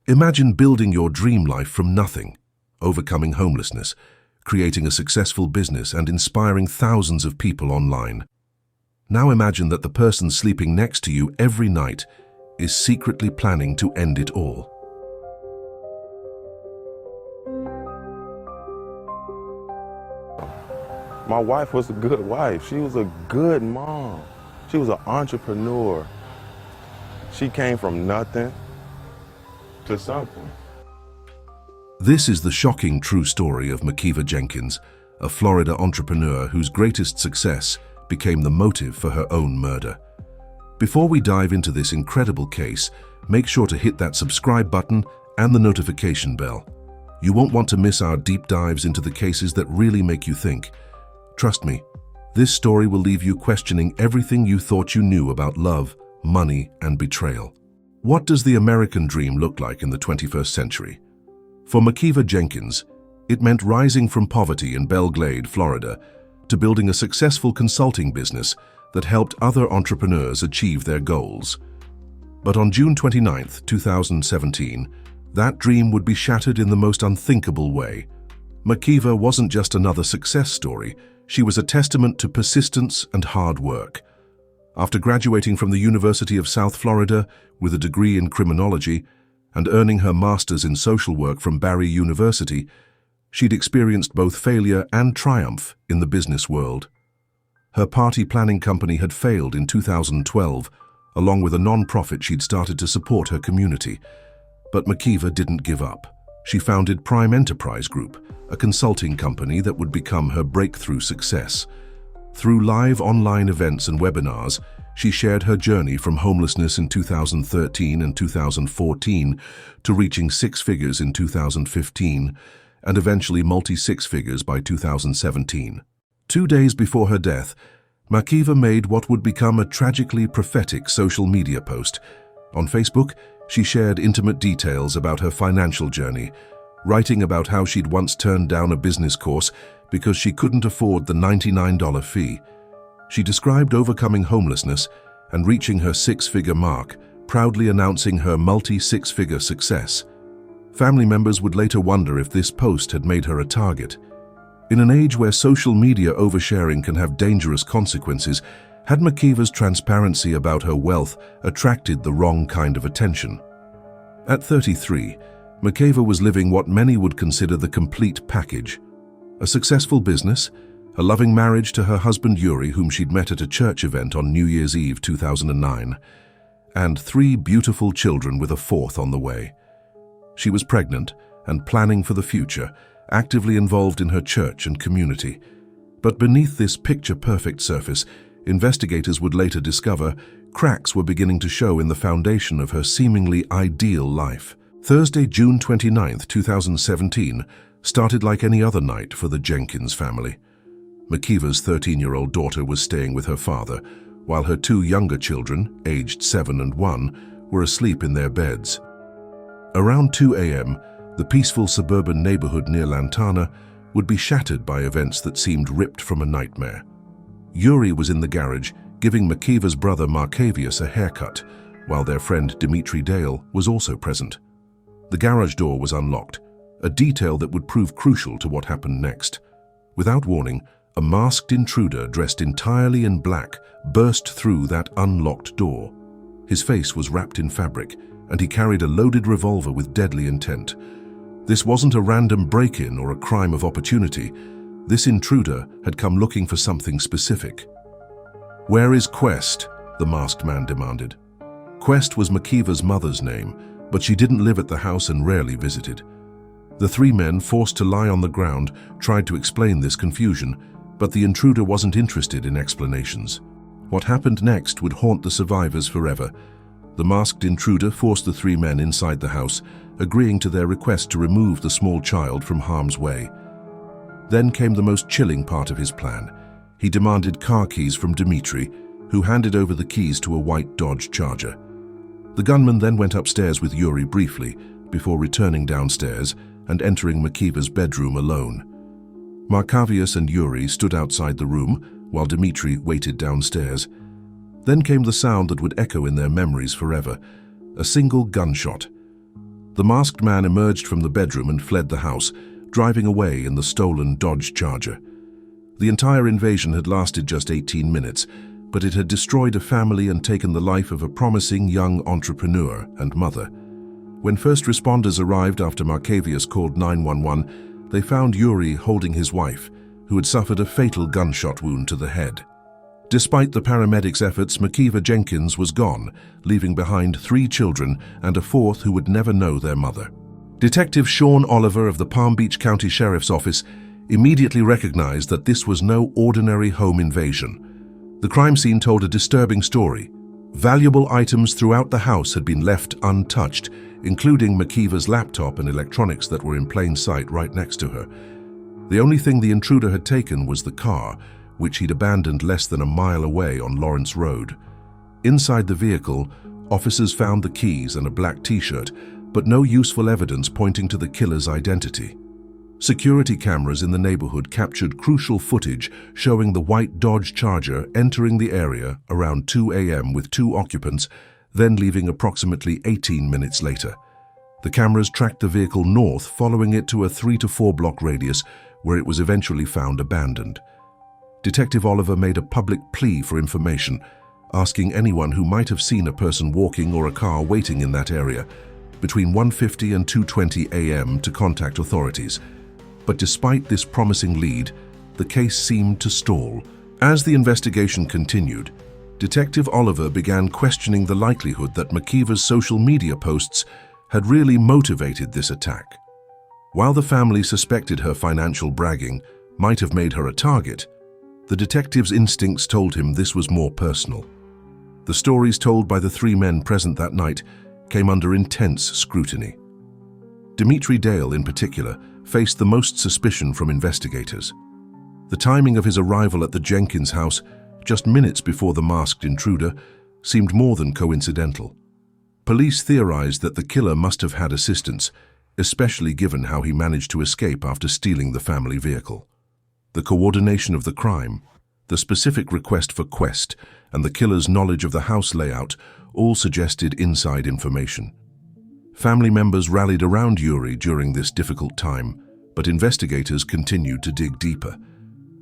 Imagine building your dream life from nothing, overcoming homelessness, creating a successful business and inspiring thousands of people online. Now imagine that the person sleeping next to you every night is secretly planning to end it all. My wife was a good wife. She was a good mom. She was an entrepreneur. She came from nothing to something. This is the shocking true story of Makeva Jenkins, a Florida entrepreneur whose greatest success became the motive for her own murder. Before we dive into this incredible case, make sure to hit that subscribe button and the notification bell. You won't want to miss our deep dives into the cases that really make you think. Trust me, this story will leave you questioning everything you thought you knew about love, money, and betrayal. What does the American dream look like in the 21st century? For Makeva Jenkins, it meant rising from poverty in Belle Glade, Florida, to building a successful consulting business that helped other entrepreneurs achieve their goals. But on June 29, 2017, that dream would be shattered in the most unthinkable way. Mackiva wasn't just another success story, she was a testament to persistence and hard work. After graduating from the University of South Florida with a degree in criminology and earning her master's in social work from Barry University, she'd experienced both failure and triumph in the business world. Her party planning company had failed in 2012, along with a non-profit she'd started to support her community. But Mackiva didn't give up. She founded Prime Enterprise Group, a consulting company that would become her breakthrough success. Through live online events and webinars, she shared her journey from homelessness in 2013 and 2014 to reaching six figures in 2015 and eventually multi-six figures by 2017. 2 days before her death, Mackiva made what would become a tragically prophetic social media post. On Facebook, she shared intimate details about her financial journey, writing about how she'd once turned down a business course because she couldn't afford the $99 fee. She described overcoming homelessness and reaching her six-figure mark, proudly announcing her multi-six-figure success. Family members would later wonder if this post had made her a target. In an age where social media oversharing can have dangerous consequences, had Mackiva's transparency about her wealth attracted the wrong kind of attention? At 33, Makeva was living what many would consider the complete package. A successful business, a loving marriage to her husband Yuri, whom she'd met at a church event on New Year's Eve 2009, and 3 beautiful children with a 4th on the way. She was pregnant and planning for the future, actively involved in her church and community. But beneath this picture-perfect surface, investigators would later discover cracks were beginning to show in the foundation of her seemingly ideal life. Thursday, June 29, 2017, started like any other night for the Jenkins family. Mackiva's 13-year-old daughter was staying with her father, while her 2 younger children, aged 7 and 1, were asleep in their beds. Around 2 a.m., the peaceful suburban neighborhood near Lantana would be shattered by events that seemed ripped from a nightmare. Yuri was in the garage, giving Mackiva's brother Marcavius a haircut, while their friend Dimitri Dale was also present. The garage door was unlocked, a detail that would prove crucial to what happened next. Without warning, a masked intruder dressed entirely in black burst through that unlocked door. His face was wrapped in fabric, and he carried a loaded revolver with deadly intent. This wasn't a random break-in or a crime of opportunity. This intruder had come looking for something specific. "Where is Quest?" the masked man demanded. Quest was Mackiva's mother's name, but she didn't live at the house and rarely visited. The 3 men, forced to lie on the ground, tried to explain this confusion, but the intruder wasn't interested in explanations. What happened next would haunt the survivors forever. The masked intruder forced the 3 men inside the house, agreeing to their request to remove the small child from harm's way. Then came the most chilling part of his plan. He demanded car keys from Dimitri, who handed over the keys to a white Dodge Charger. The gunman then went upstairs with Yuri briefly, before returning downstairs and entering Mackiva's bedroom alone. Marcavius and Yuri stood outside the room, while Dimitri waited downstairs. Then came the sound that would echo in their memories forever, a single gunshot. The masked man emerged from the bedroom and fled the house, driving away in the stolen Dodge Charger. The entire invasion had lasted just 18 minutes, but it had destroyed a family and taken the life of a promising young entrepreneur and mother. When first responders arrived after Makeva called 911, they found Yuri holding his wife, who had suffered a fatal gunshot wound to the head. Despite the paramedics' efforts, Mackiva Jenkins was gone, leaving behind 3 children and a 4th who would never know their mother. Detective Sean Oliver of the Palm Beach County Sheriff's Office immediately recognized that this was no ordinary home invasion. The crime scene told a disturbing story. Valuable items throughout the house had been left untouched, including Mackiva's laptop and electronics that were in plain sight right next to her. The only thing the intruder had taken was the car, which he'd abandoned less than a mile away on Lawrence Road. Inside the vehicle, officers found the keys and a black t-shirt, but no useful evidence pointing to the killer's identity. Security cameras in the neighborhood captured crucial footage showing the white Dodge Charger entering the area around 2 a.m. with 2 occupants, then leaving approximately 18 minutes later. The cameras tracked the vehicle north, following it to a 3 to 4 block radius, where it was eventually found abandoned. Detective Oliver made a public plea for information, asking anyone who might have seen a person walking or a car waiting in that area between 1:50 and 2:20 a.m. to contact authorities. But despite this promising lead, the case seemed to stall. As the investigation continued, Detective Oliver began questioning the likelihood that Mackiva's social media posts had really motivated this attack. While the family suspected her financial bragging might have made her a target, the detective's instincts told him this was more personal. The stories told by the 3 men present that night came under intense scrutiny. Dimitri Dale, in particular, faced the most suspicion from investigators. The timing of his arrival at the Jenkins house, just minutes before the masked intruder, seemed more than coincidental. Police theorized that the killer must have had assistance, especially given how he managed to escape after stealing the family vehicle. The coordination of the crime, the specific request for Quest, and the killer's knowledge of the house layout all suggested inside information. Family members rallied around Yuri during this difficult time, but investigators continued to dig deeper.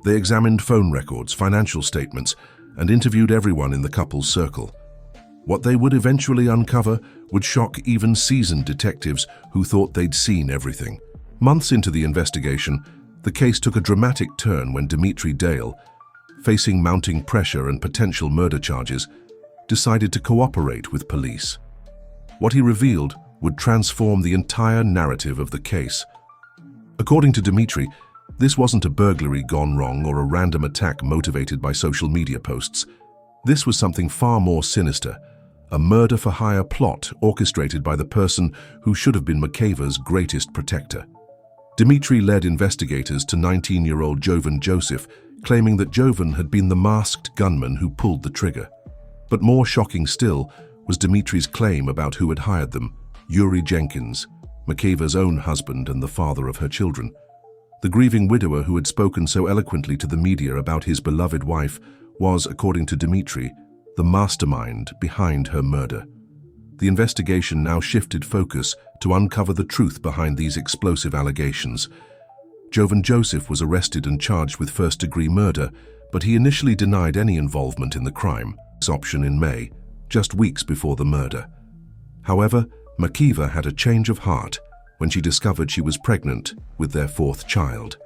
They examined phone records, financial statements, and interviewed everyone in the couple's circle. What they would eventually uncover would shock even seasoned detectives who thought they'd seen everything. Months into the investigation, the case took a dramatic turn when Dimitri Dale, facing mounting pressure and potential murder charges, decided to cooperate with police. What he revealed would transform the entire narrative of the case. According to Dimitri, this wasn't a burglary gone wrong or a random attack motivated by social media posts. This was something far more sinister, a murder-for-hire plot orchestrated by the person who should have been Makeva's greatest protector. Dimitri led investigators to 19-year-old Jovan Joseph, claiming that Jovan had been the masked gunman who pulled the trigger. But more shocking still was Dimitri's claim about who had hired them, Yuri Jenkins, Makeva's own husband and the father of her children. The grieving widower who had spoken so eloquently to the media about his beloved wife was, according to Dimitri, the mastermind behind her murder. The investigation now shifted focus to uncover the truth behind these explosive allegations. Jovan Joseph was arrested and charged with first-degree murder, but he initially denied any involvement in the crime. This option in May, just weeks before the murder. However, Mackiva had a change of heart when she discovered she was pregnant with their 4th child.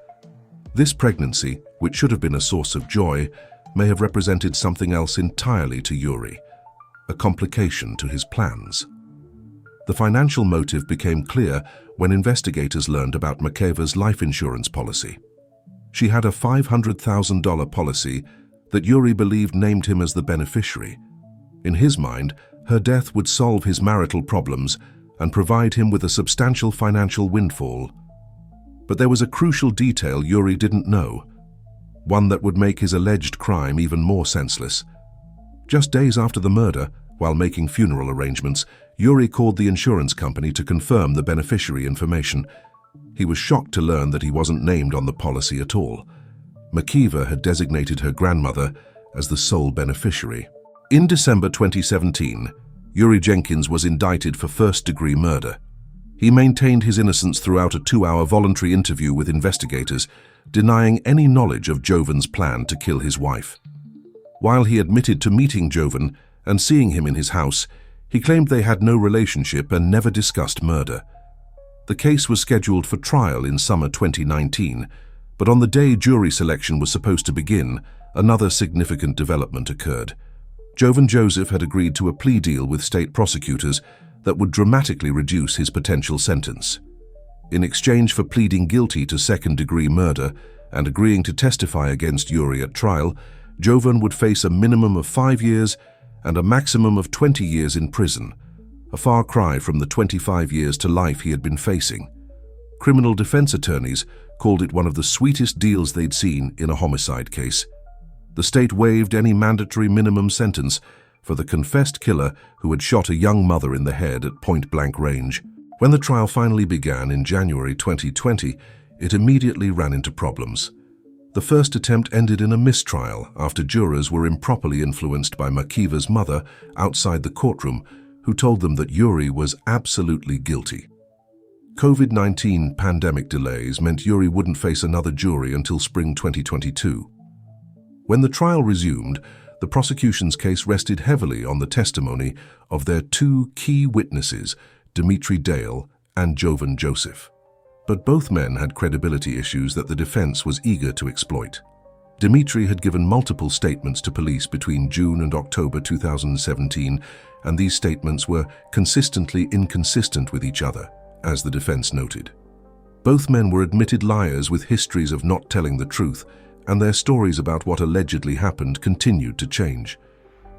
This pregnancy, which should have been a source of joy, may have represented something else entirely to Yuri, a complication to his plans. The financial motive became clear when investigators learned about Makeva's life insurance policy. She had a $500,000 policy that Yuri believed named him as the beneficiary. In his mind, her death would solve his marital problems and provide him with a substantial financial windfall. But there was a crucial detail Yuri didn't know, one that would make his alleged crime even more senseless. Just days after the murder, while making funeral arrangements, Yuri called the insurance company to confirm the beneficiary information. He was shocked to learn that he wasn't named on the policy at all. Mackiva had designated her grandmother as the sole beneficiary. In December 2017, Yuri Jenkins was indicted for first-degree murder. He maintained his innocence throughout a 2-hour voluntary interview with investigators, denying any knowledge of Jovan's plan to kill his wife. While he admitted to meeting Jovan and seeing him in his house, he claimed they had no relationship and never discussed murder. The case was scheduled for trial in summer 2019, but on the day jury selection was supposed to begin, another significant development occurred. Jovan Joseph had agreed to a plea deal with state prosecutors that would dramatically reduce his potential sentence. In exchange for pleading guilty to second-degree murder and agreeing to testify against Yuri at trial, Jovan would face a minimum of 5 years and a maximum of 20 years in prison, a far cry from the 25 years to life he had been facing. Criminal defense attorneys called it one of the sweetest deals they'd seen in a homicide case. The state waived any mandatory minimum sentence for the confessed killer who had shot a young mother in the head at point-blank range. When the trial finally began in January 2020, it immediately ran into problems. The first attempt ended in a mistrial after jurors were improperly influenced by Mackiva's mother outside the courtroom, who told them that Yuri was absolutely guilty. COVID-19 pandemic delays meant Yuri wouldn't face another jury until spring 2022. When the trial resumed, the prosecution's case rested heavily on the testimony of their two key witnesses, Dimitri Dale and Jovan Joseph. But both men had credibility issues that the defense was eager to exploit. Dimitri had given multiple statements to police between June and October 2017, and these statements were consistently inconsistent with each other, as the defense noted. Both men were admitted liars with histories of not telling the truth, and their stories about what allegedly happened continued to change.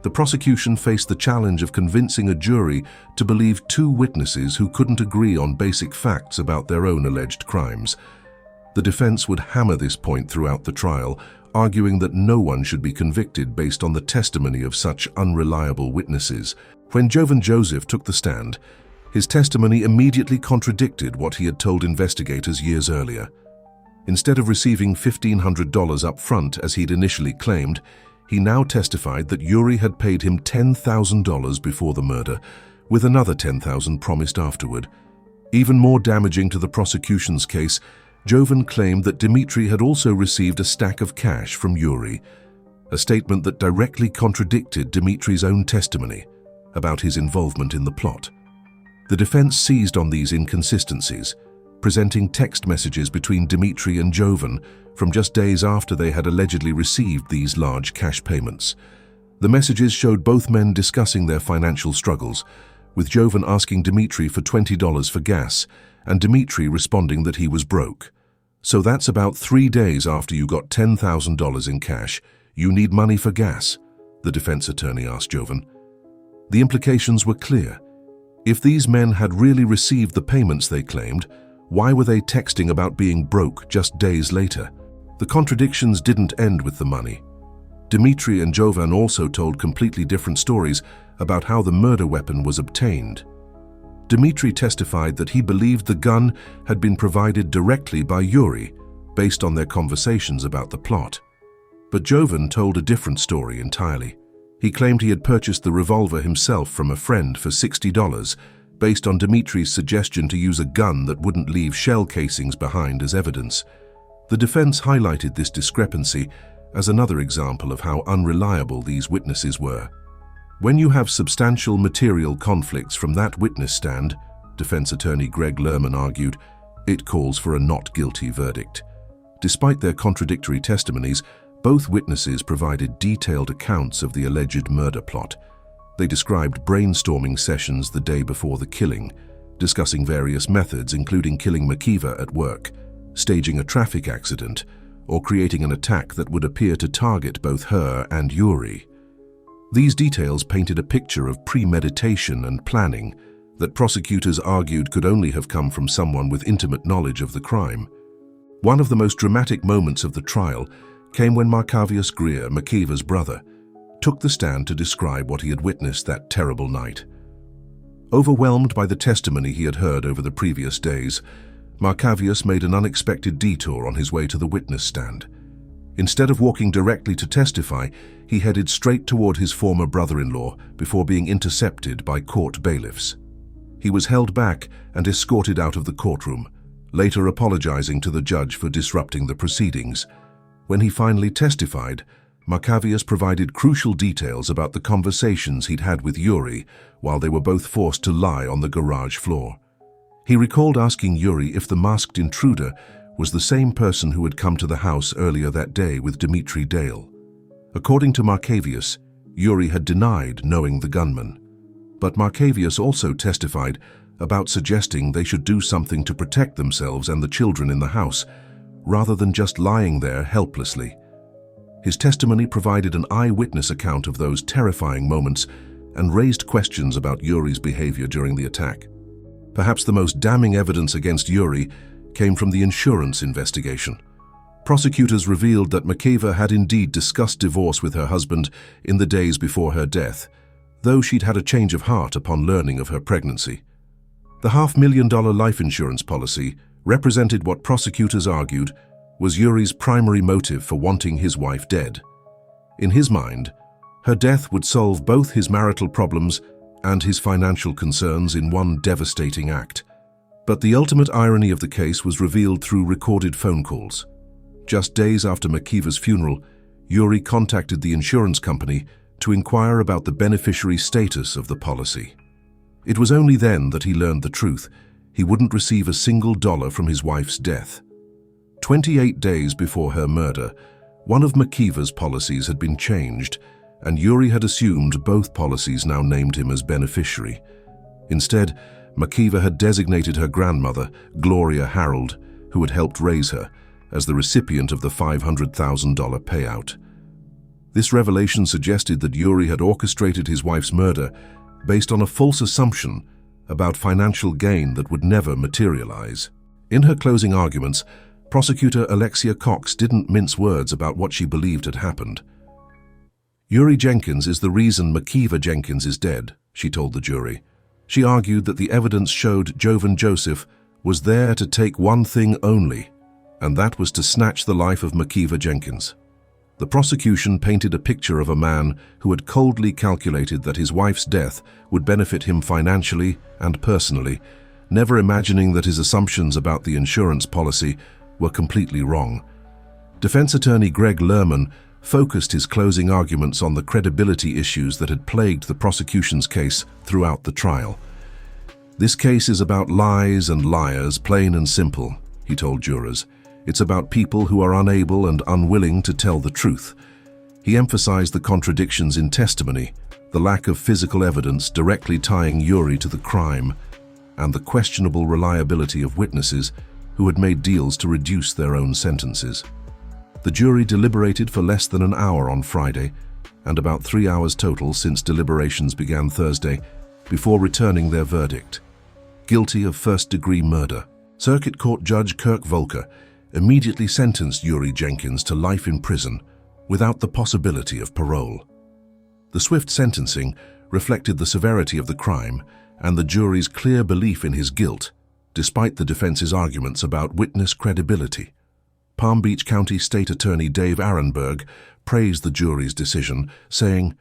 The prosecution faced the challenge of convincing a jury to believe two witnesses who couldn't agree on basic facts about their own alleged crimes. The defense would hammer this point throughout the trial, arguing that no one should be convicted based on the testimony of such unreliable witnesses. When Jovan Joseph took the stand, his testimony immediately contradicted what he had told investigators years earlier. Instead of receiving $1,500 up front as he'd initially claimed, he now testified that Yuri had paid him $10,000 before the murder, with another $10,000 promised afterward. Even more damaging to the prosecution's case, Jovan claimed that Dimitri had also received a stack of cash from Yuri, a statement that directly contradicted Dimitri's own testimony about his involvement in the plot. The defense seized on these inconsistencies, presenting text messages between Dimitri and Jovan from just days after they had allegedly received these large cash payments. The messages showed both men discussing their financial struggles, with Jovan asking Dimitri for $20 for gas, and Dimitri responding that he was broke. "So that's about 3 days after you got $10,000 in cash. You need money for gas?" the defense attorney asked Jovan. The implications were clear. If these men had really received the payments they claimed, why were they texting about being broke just days later? The contradictions didn't end with the money. Dimitri and Jovan also told completely different stories about how the murder weapon was obtained. Dimitri testified that he believed the gun had been provided directly by Yuri, based on their conversations about the plot. But Jovan told a different story entirely. He claimed he had purchased the revolver himself from a friend for $60, based on Dimitri's suggestion to use a gun that wouldn't leave shell casings behind as evidence. The defense highlighted this discrepancy as another example of how unreliable these witnesses were. When you have substantial material conflicts from that witness stand, defense attorney Greg Lerman argued, it calls for a not guilty verdict. Despite their contradictory testimonies, both witnesses provided detailed accounts of the alleged murder plot. They described brainstorming sessions the day before the killing, discussing various methods including killing Mackiva at work, staging a traffic accident, or creating an attack that would appear to target both her and Yuri. These details painted a picture of premeditation and planning that prosecutors argued could only have come from someone with intimate knowledge of the crime. One of the most dramatic moments of the trial came when Marcavius Greer, Mackiva's brother, took the stand to describe what he had witnessed that terrible night. Overwhelmed by the testimony he had heard over the previous days, Marcavius made an unexpected detour on his way to the witness stand. Instead of walking directly to testify, he headed straight toward his former brother-in-law before being intercepted by court bailiffs. He was held back and escorted out of the courtroom, later apologizing to the judge for disrupting the proceedings. When he finally testified, Mackiva provided crucial details about the conversations he'd had with Yuri while they were both forced to lie on the garage floor. He recalled asking Yuri if the masked intruder was the same person who had come to the house earlier that day with Dimitri Dale. According to Makeva, Yuri had denied knowing the gunman. But Makeva also testified about suggesting they should do something to protect themselves and the children in the house, rather than just lying there helplessly. His testimony provided an eyewitness account of those terrifying moments and raised questions about Yuri's behavior during the attack. Perhaps the most damning evidence against Yuri came from the insurance investigation. Prosecutors revealed that Makeva had indeed discussed divorce with her husband in the days before her death, though she'd had a change of heart upon learning of her pregnancy. The $500,000 life insurance policy represented what prosecutors argued was Yuri's primary motive for wanting his wife dead. In his mind, her death would solve both his marital problems and his financial concerns in one devastating act. But the ultimate irony of the case was revealed through recorded phone calls. Just days after Makiva's funeral, Yuri contacted the insurance company to inquire about the beneficiary status of the policy. It was only then that he learned the truth. He wouldn't receive a single dollar from his wife's death. 28 days before her murder, one of Makiva's policies had been changed, and Yuri had assumed both policies now named him as beneficiary. Instead, Mackiva had designated her grandmother, Gloria Harold, who had helped raise her, as the recipient of the $500,000 payout. This revelation suggested that Yuri had orchestrated his wife's murder based on a false assumption about financial gain that would never materialize. In her closing arguments, prosecutor Alexia Cox didn't mince words about what she believed had happened. Yuri Jenkins is the reason Mackiva Jenkins is dead, she told the jury. She argued that the evidence showed Jovan Joseph was there to take one thing only, and that was to snatch the life of Mackiva Jenkins. The prosecution painted a picture of a man who had coldly calculated that his wife's death would benefit him financially and personally, never imagining that his assumptions about the insurance policy were completely wrong. Defense attorney Greg Lerman focused his closing arguments on the credibility issues that had plagued the prosecution's case throughout the trial. "This case is about lies and liars, plain and simple," he told jurors. "It's about people who are unable and unwilling to tell the truth." He emphasized the contradictions in testimony, the lack of physical evidence directly tying Yuri to the crime, and the questionable reliability of witnesses who had made deals to reduce their own sentences. The jury deliberated for less than an hour on Friday, and about 3 hours total since deliberations began Thursday, before returning their verdict. Guilty of first-degree murder. Circuit Court Judge Kirk Volker immediately sentenced Yuri Jenkins to life in prison without the possibility of parole. The swift sentencing reflected the severity of the crime and the jury's clear belief in his guilt, despite the defense's arguments about witness credibility. Palm Beach County State Attorney Dave Arenberg praised the jury's decision, saying,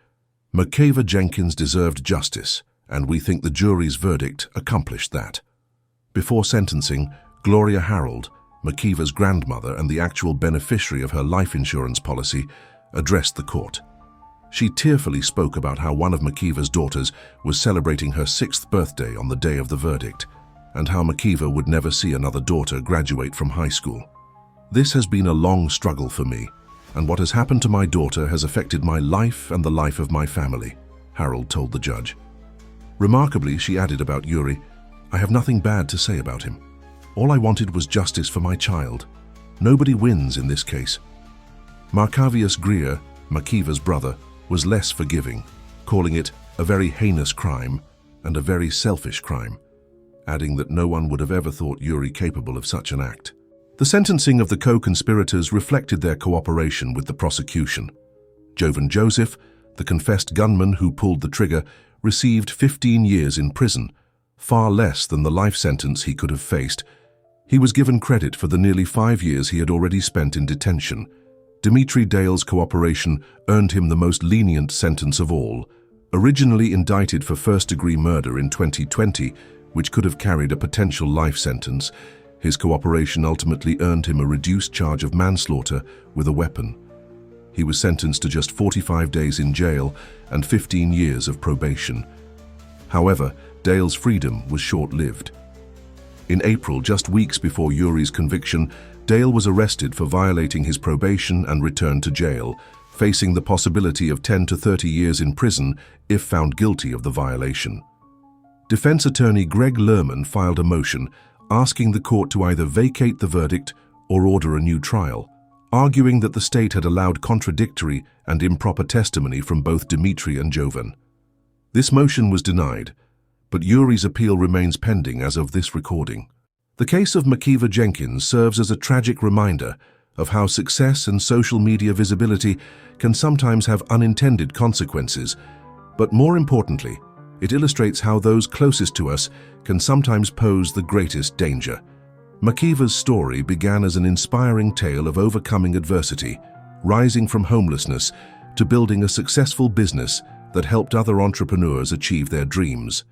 "Makeva Jenkins deserved justice, and we think the jury's verdict accomplished that." Before sentencing, Gloria Harold, Mackiva's grandmother and the actual beneficiary of her life insurance policy, addressed the court. She tearfully spoke about how one of Mackiva's daughters was celebrating her 6th birthday on the day of the verdict, and how Mackiva would never see another daughter graduate from high school. "This has been a long struggle for me, and what has happened to my daughter has affected my life and the life of my family," Harold told the judge. Remarkably, she added about Yuri, "I have nothing bad to say about him. All I wanted was justice for my child. Nobody wins in this case." Marcavius Greer, Mackiva's brother, was less forgiving, calling it a very heinous crime and a very selfish crime, adding that no one would have ever thought Yuri capable of such an act. The sentencing of the co-conspirators reflected their cooperation with the prosecution. Jovan Joseph, the confessed gunman who pulled the trigger, received 15 years in prison, far less than the life sentence he could have faced. He was given credit for the nearly 5 years he had already spent in detention. Dimitri Dale's cooperation earned him the most lenient sentence of all. Originally indicted for first-degree murder in 2020, which could have carried a potential life sentence. His cooperation ultimately earned him a reduced charge of manslaughter with a weapon. He was sentenced to just 45 days in jail and 15 years of probation. However, Dale's freedom was short-lived. In April, just weeks before Yuri's conviction, Dale was arrested for violating his probation and returned to jail, facing the possibility of 10 to 30 years in prison if found guilty of the violation. Defense attorney Greg Lerman filed a motion asking the court to either vacate the verdict or order a new trial, arguing that the state had allowed contradictory and improper testimony from both Dimitri and Jovan. This motion was denied, but Yuri's appeal remains pending as of this recording. The case of Makeva Jenkins serves as a tragic reminder of how success and social media visibility can sometimes have unintended consequences, but more importantly, it illustrates how those closest to us can sometimes pose the greatest danger. Mackiva's story began as an inspiring tale of overcoming adversity, rising from homelessness to building a successful business that helped other entrepreneurs achieve their dreams.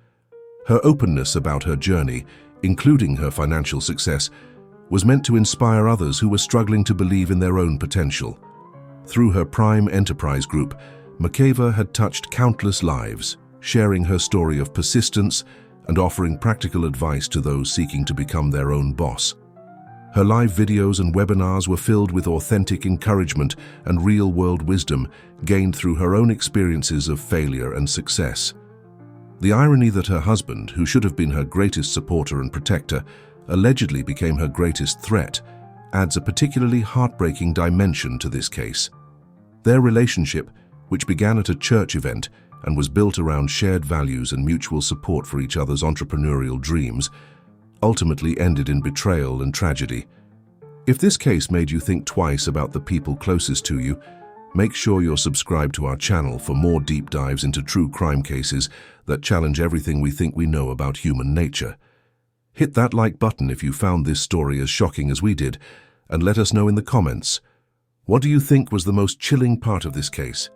Her openness about her journey, including her financial success, was meant to inspire others who were struggling to believe in their own potential. Through her Prime Enterprise Group, Makeva had touched countless lives, sharing her story of persistence and offering practical advice to those seeking to become their own boss. Her live videos and webinars were filled with authentic encouragement and real-world wisdom gained through her own experiences of failure and success. The irony that her husband, who should have been her greatest supporter and protector, allegedly became her greatest threat, adds a particularly heartbreaking dimension to this case. Their relationship, which began at a church event and was built around shared values and mutual support for each other's entrepreneurial dreams, ultimately ended in betrayal and tragedy. If this case made you think twice about the people closest to you, make sure you're subscribed to our channel for more deep dives into true crime cases that challenge everything we think we know about human nature. Hit that like button if you found this story as shocking as we did, and let us know in the comments. What do you think was the most chilling part of this case?